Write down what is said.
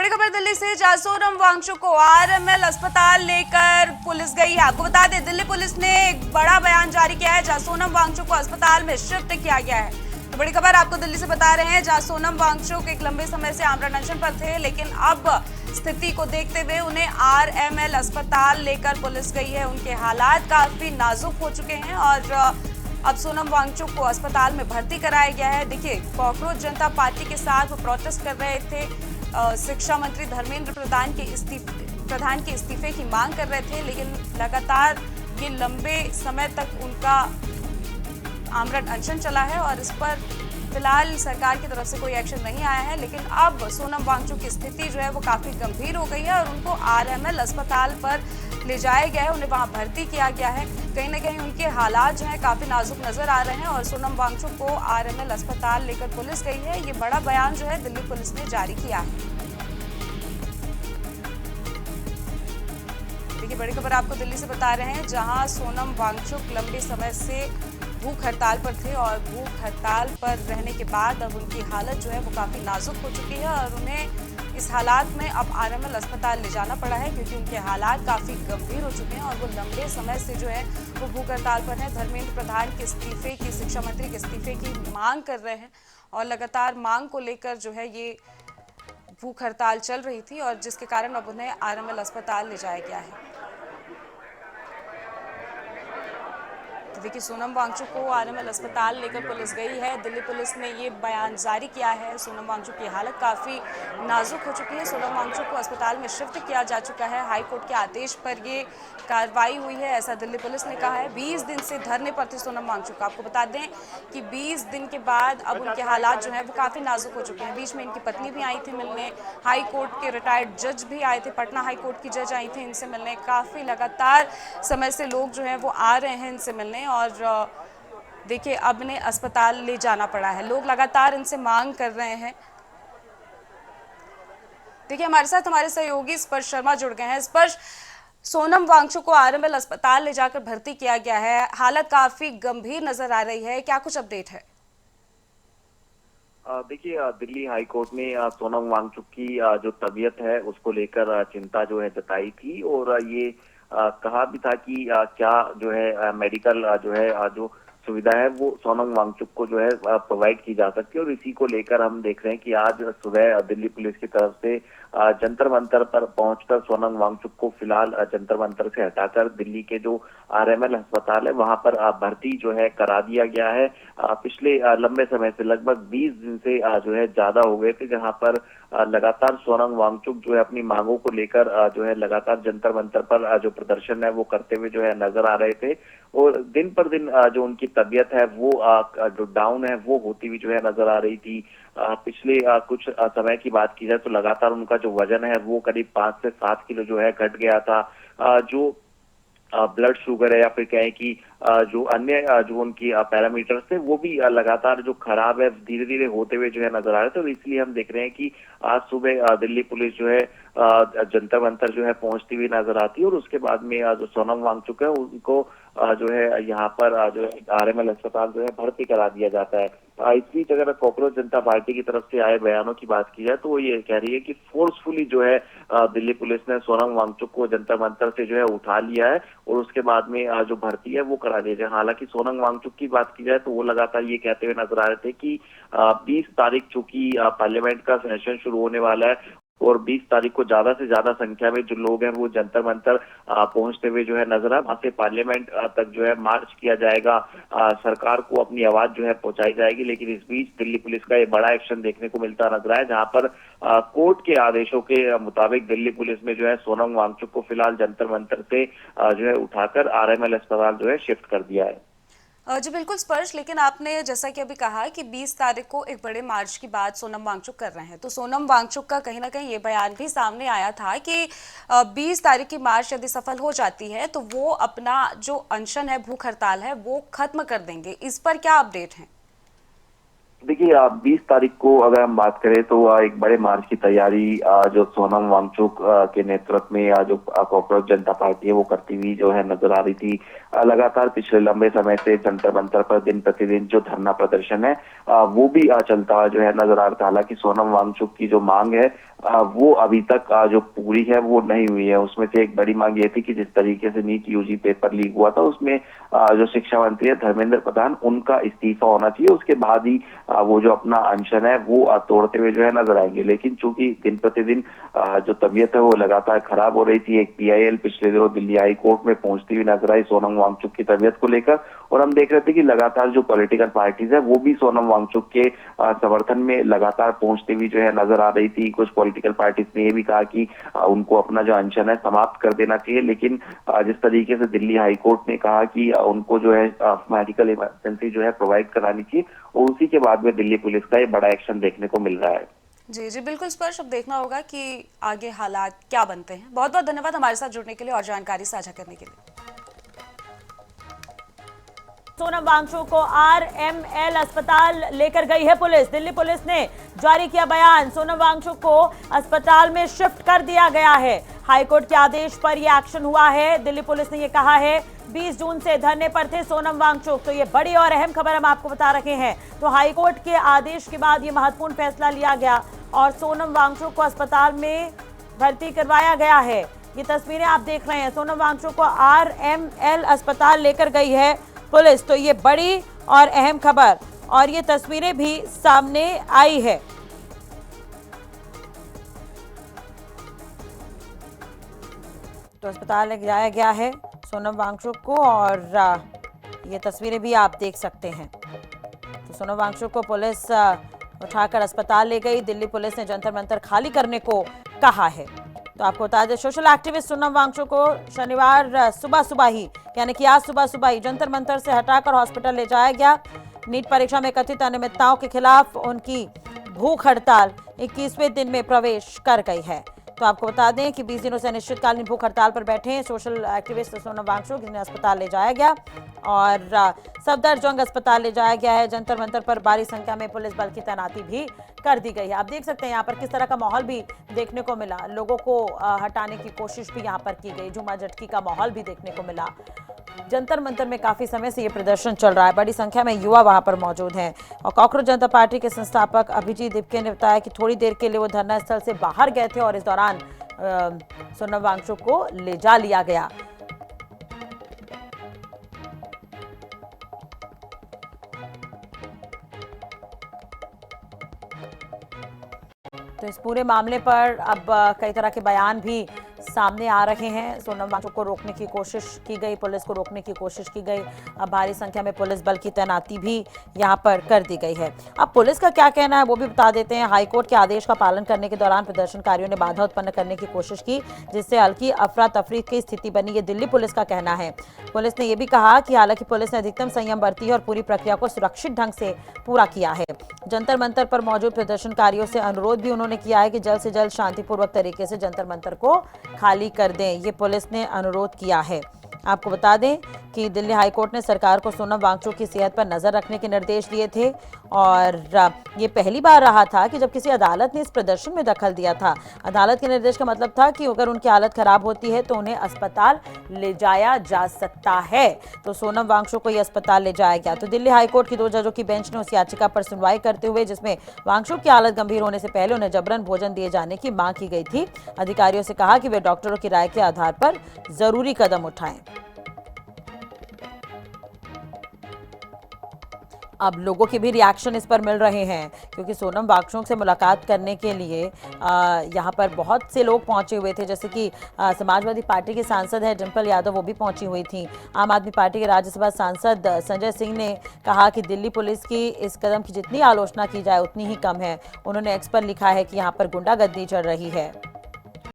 बड़ी खबर दिल्ली से, जासोरम वांगचुक को आरएमएल अस्पताल लेकर पुलिस गई है। आपको बता दें, दिल्ली पुलिस ने एक बड़ा बयान जारी किया है। जासोरम वांगचुक को अस्पताल में शिफ्ट किया गया है। तो बड़ी खबर आपको दिल्ली से बता रहे हैं, जासोरम वांगचुक एक लंबे समय से आमरण अनशन पर थे, लेकिन अब स्थिति को देखते हुए उन्हें आरएमएल अस्पताल लेकर पुलिस गई है। उनके हालात काफी नाजुक हो चुके हैं और अब सोनम वांगचुक को अस्पताल में भर्ती कराया गया है। देखिए, कॉकरोच जनता पार्टी के साथ वो प्रोटेस्ट कर रहे थे, शिक्षा मंत्री धर्मेंद्र प्रधान के इस्तीफे की मांग कर रहे थे, लेकिन लगातार ये लंबे समय तक उनका आमरण अनशन चला है और इस पर फिलहाल सरकार की तरफ से कोई एक्शन नहीं आया है। लेकिन अब सोनम वांगचुक की स्थिति जो है वो काफी गंभीर हो गई है और उनको आरएमएल अस्पताल पर ले जाया गया है, उन्हें वहां भर्ती किया गया है। कहीं ना कहीं उनके हालात जो है काफी नाजुक नजर आ रहे हैं और सोनम वांगचुक को आरएमएल अस्पताल लेकर पुलिस गई है। ये बड़ा बयान जो है दिल्ली पुलिस ने जारी किया है। देखिए, बड़ी खबर आपको दिल्ली से बता रहे हैं, जहां सोनम वांगचुक लंबे समय से भूख हड़ताल पर थे और भूख हड़ताल पर रहने के बाद अब उनकी हालत जो है वो काफी नाजुक हो चुकी है और उन्हें इस हालात में अब आरएमएल अस्पताल ले जाना पड़ा है, क्योंकि उनके हालात काफी गंभीर हो चुके हैं और वो लंबे समय से जो है वो भूख हड़ताल पर हैं। धर्मेंद्र प्रधान के इस्तीफे की, शिक्षा मंत्री के इस्तीफे की मांग कर रहे हैं और लगातार मांग को लेकर जो है ये भूख हड़ताल चल रही थी और जिसके कारण अब उन्हें आरएमएल अस्पताल ले जाया गया है। देखिए, सोनम वांगचुक को आरएमएल अस्पताल लेकर पुलिस गई है। दिल्ली पुलिस ने ये बयान जारी किया है। सोनम वांगचुक की हालत काफ़ी नाजुक हो चुकी है। सोनम वांगचुक को अस्पताल में शिफ्ट किया जा चुका है। हाई कोर्ट के आदेश पर ये कार्रवाई हुई है, ऐसा दिल्ली पुलिस ने कहा है। 20 दिन से धरने पर थे सोनम वांगचुक। आपको बता दें कि 20 दिन के बाद अब उनके हालात जो है वो काफ़ी नाजुक हो चुके हैं। बीच में इनकी पत्नी भी आई थी मिलने, हाई कोर्ट के रिटायर्ड जज भी आए थे, पटना हाई कोर्ट की जज आई थी इनसे मिलने। काफ़ी लगातार समय से लोग जो हैं वो आ रहे हैं इनसे मिलने और देखिए अब इन्हें अस्पताल ले जाना पड़ा है। लोग लगातार इनसे मांग कर रहे हैं। देखिए, हमारे साथ हमारे सहयोगी स्पर्श शर्मा जुड़ गए हैं। स्पर्श, सोनम वांगचुक को आरएमएल अस्पताल ले जाकर भर्ती किया गया है, हालत काफी गंभीर नजर आ रही है, क्या कुछ अपडेट है? देखिए, दिल्ली हाई कोर्ट ने सोनम वांगचुक की जो तबीयत है उसको लेकर चिंता जो है जताई थी और ये कहा भी था कि क्या जो है मेडिकल जो है जो सुविधा है वो सोनम वांगचुक को जो है प्रोवाइड की जा सकती है और इसी को लेकर हम देख रहे हैं कि आज सुबह दिल्ली पुलिस की तरफ से जंतर मंतर पर पहुंचकर सोनम वांगचुक को फिलहाल जंतर मंतर से हटाकर दिल्ली के जो आरएमएल अस्पताल है वहां पर भर्ती जो है करा दिया गया है। पिछले लंबे समय से लगभग 20 दिन से जो है ज्यादा हो गए थे, जहां पर लगातार सोनम वांगचुक जो है अपनी मांगों को लेकर जो है लगातार जंतर मंतर पर जो प्रदर्शन है वो करते हुए जो है नजर आ रहे थे और दिन पर दिन जो उनकी तबीयत है वो जो डाउन है वो होती हुई जो है नजर आ रही थी। पिछले कुछ समय की बात की जाए तो लगातार उनका जो वजन है वो करीब 5 से 7 किलो जो है घट गया था। जो ब्लड शुगर है या फिर कहें कि जो अन्य जो उनकी पैरामीटर्स थे वो भी लगातार जो खराब है धीरे धीरे होते हुए जो है नजर आ रहे थे और इसलिए हम देख रहे हैं कि आज सुबह दिल्ली पुलिस जो है जंतर मंतर जो है पहुंचती हुई नजर आती है और उसके बाद में जो सोनम वांगचुक है उनको जो है यहाँ पर जो आरएमएल अस्पताल जो है भर्ती करा दिया जाता है। इस बीच अगर कॉकरोच जनता पार्टी की तरफ से आए बयानों की बात की जाए तो वो ये कह रही है कि फोर्सफुली जो है दिल्ली पुलिस ने सोनम वांगचुक को जंतर मंतर से जो है उठा लिया है और उसके बाद में जो भर्ती है वो करा दी जाए। हालांकि सोनम वांगचुक की बात की जाए तो वो लगातार ये कहते हुए नजर आ रहे थे कि 20 तारीख चूंकि पार्लियामेंट का सेशन शुरू होने वाला है और 20 तारीख को ज्यादा से ज्यादा संख्या में जो लोग हैं वो जंतर मंतर पहुंचते हुए जो है नजर आ, वहां से पार्लियामेंट तक जो है मार्च किया जाएगा, सरकार को अपनी आवाज जो है पहुंचाई जाएगी। लेकिन इस बीच दिल्ली पुलिस का ये बड़ा एक्शन देखने को मिलता नजर आया, जहां पर कोर्ट के आदेशों के मुताबिक दिल्ली पुलिस में जो है सोनम वांगचुक को फिलहाल जंतर मंतर से जो है उठाकर आरएमएल अस्पताल जो है शिफ्ट कर दिया है। जी बिल्कुल स्पर्श, लेकिन आपने जैसा कि अभी कहा कि 20 तारीख को एक बड़े मार्च की बात सोनम वांगचुक कर रहे हैं, तो सोनम वांगचुक का कहीं ना कहीं ये बयान भी सामने आया था कि 20 तारीख की मार्च यदि सफल हो जाती है तो वो अपना जो अनशन है, भूख हड़ताल है, वो खत्म कर देंगे। इस पर क्या अपडेट है? देखिए, 20 तारीख को अगर हम बात करें तो एक बड़े मार्च की तैयारी जो सोनम वांगचुक के नेतृत्व में जो कॉकरोच जनता पार्टी है वो करती हुई जो है नजर आ रही थी। लगातार पिछले लंबे समय से जंतर मंतर पर दिन प्रतिदिन जो धरना प्रदर्शन है वो भी चलता जो है नजर आ रहा था। हालांकि सोनम वांगचुक की जो मांग है वो अभी तक जो पूरी है वो नहीं हुई है। उसमें से एक बड़ी मांग ये थी कि जिस तरीके से नीट यूजी पेपर लीक हुआ था उसमें जो शिक्षा मंत्री है धर्मेंद्र प्रधान, उनका इस्तीफा होना चाहिए, उसके बाद ही वो जो अपना अनशन है वो तोड़ते हुए जो है नजर आएंगे। लेकिन चूंकि दिन प्रतिदिन जो तबीयत है वो लगातार खराब हो रही थी, एक PIL पिछले दिनों दिल्ली हाई कोर्ट में पहुंचती हुई नजर आई सोनम वांगचुक की तबीयत को लेकर, और हम देख रहे थे कि लगातार जो पॉलिटिकल पार्टीज है वो भी सोनम वांगचुक के समर्थन में लगातार पहुंचती हुई जो है नजर आ रही थी। कुछ पॉलिटिकल पार्टीज ने ये भी कहा कि उनको अपना जो अनशन है समाप्त कर देना चाहिए, लेकिन जिस तरीके से दिल्ली हाई कोर्ट ने कहा कि उनको जो है मेडिकल इमरजेंसी जो है प्रोवाइड करानी चाहिए, और उसी के बाद में दिल्ली पुलिस का ये बड़ा एक्शन देखने को मिल रहा है। जी जी बिल्कुल स्पर्श, अब देखना होगा कि आगे हालात क्या बनते हैं। बहुत बहुत धन्यवाद हमारे साथ जुड़ने के लिए और जानकारी साझा करने के लिए। सोनम वांगचुक को RML अस्पताल लेकर गई है पुलिस। दिल्ली पुलिस ने जारी किया बयान, सोनम वांगचुक को अस्पताल में शिफ्ट कर दिया गया है। हाईकोर्ट के आदेश पर यह एक्शन हुआ है। दिल्ली पुलिस ने यह कहा है 20 जून से धरने पर थे सोनम वांगचुक। तो ये बड़ी और अहम खबर हम आपको बता रहे हैं। तो हाईकोर्ट के आदेश के बाद यह महत्वपूर्ण फैसला लिया गया और सोनम वांगचुक को अस्पताल में भर्ती करवाया गया है। ये तस्वीरें आप देख रहे हैं, सोनम वांगचुक को RML अस्पताल लेकर गई है पुलिस। तो ये बड़ी और अहम खबर और ये तस्वीरें भी सामने आई है। तो अस्पताल ले जाया गया है सोनम वांगचुक को और ये तस्वीरें भी आप देख सकते हैं। तो सोनम वांगचुक को पुलिस उठाकर अस्पताल ले गई। दिल्ली पुलिस ने जंतर मंतर खाली करने को कहा है। तो आपको बता दें, सोशल एक्टिविस्ट सोनम वांगचुक को शनिवार सुबह सुबह ही यानी कि आज सुबह सुबह ही जंतर मंतर से हटाकर हॉस्पिटल ले जाया गया। नीट परीक्षा में कथित अनियमितताओं के खिलाफ उनकी भूख हड़ताल 21वें दिन में प्रवेश कर गई है। तो आपको बता दें कि 20 दिनों से अनिश्चितकालीन भूख हड़ताल पर बैठे हैं सोशल एक्टिविस्ट सोनम वांगचुक, जिन्हें अस्पताल ले जाया गया और सफदरजंग अस्पताल ले जाया गया है। जंतर मंतर पर भारी संख्या में पुलिस बल की तैनाती भी कर दी गई है। आप देख सकते हैं यहाँ पर किस तरह का माहौल भी देखने को मिला। लोगों को हटाने की कोशिश भी यहाँ पर की गई। झूमा झटकी का माहौल भी देखने को मिला। जंतर मंतर में काफी समय से ये प्रदर्शन चल रहा है। बड़ी संख्या में युवा वहां पर मौजूद हैं और कॉकरोच जनता पार्टी के संस्थापक अभिजीत दिपके ने बताया कि थोड़ी देर के लिए वो धरना स्थल से बाहर गए थे और इस दौरान सोनम वांगचुक को ले जा लिया गया। तो इस पूरे मामले पर अब कई तरह के बयान भी सामने आ रहे हैं। सोनम वांगचुक को रोकने की कोशिश की गई, पुलिस को रोकने की कोशिश की गई। अब भारी संख्या में पुलिस बल की तैनाती भी यहां पर कर दी गई है। अब पुलिस का क्या कहना है वो भी बता देते हैं। हाईकोर्ट के आदेश का पालन करने के दौरान प्रदर्शनकारियों ने बाधा उत्पन्न करने की कोशिश की, जिससे हल्की अफरा तफरी की स्थिति बनी, ये दिल्ली पुलिस का कहना है। पुलिस ने यह भी कहा कि हालांकि पुलिस ने अधिकतम संयम बरती है और पूरी प्रक्रिया को सुरक्षित ढंग से पूरा किया है। जंतर मंतर पर मौजूद प्रदर्शनकारियों से अनुरोध भी उन्होंने किया है कि जल्द से जल्द शांतिपूर्वक तरीके से जंतर मंतर को खाली कर दें, ये पुलिस ने अनुरोध किया है। आपको बता दें कि दिल्ली हाईकोर्ट ने सरकार को सोनम वांगचुक की सेहत पर नजर रखने के निर्देश दिए थे और ये पहली बार रहा था कि जब किसी अदालत ने इस प्रदर्शन में दखल दिया था। अदालत के निर्देश का मतलब था कि अगर उनकी हालत खराब होती है तो उन्हें अस्पताल ले जाया जा सकता है। तो सोनम वांगचुक को ये अस्पताल ले जाया गया। तो दिल्ली हाईकोर्ट की 2 जजों की बेंच ने उस याचिका पर सुनवाई करते हुए, जिसमें वांगचुक की हालत गंभीर होने से पहले उन्हें जबरन भोजन दिए जाने की मांग की गई थी, अधिकारियों से कहा कि वे डॉक्टरों की राय के आधार पर जरूरी कदम उठाएं। अब लोगों के भी रिएक्शन इस पर मिल रहे हैं क्योंकि सोनम वांगचुक से मुलाकात करने के लिए यहाँ पर बहुत से लोग पहुंचे हुए थे, जैसे कि समाजवादी पार्टी की सांसद है डिंपल यादव, वो भी पहुंची हुई थी। आम आदमी पार्टी के राज्यसभा सांसद संजय सिंह ने कहा कि दिल्ली पुलिस की इस कदम की जितनी आलोचना की जाए उतनी ही कम है। उन्होंने एक्स पर लिखा है कि यहाँ पर गुंडागर्दी चल रही है।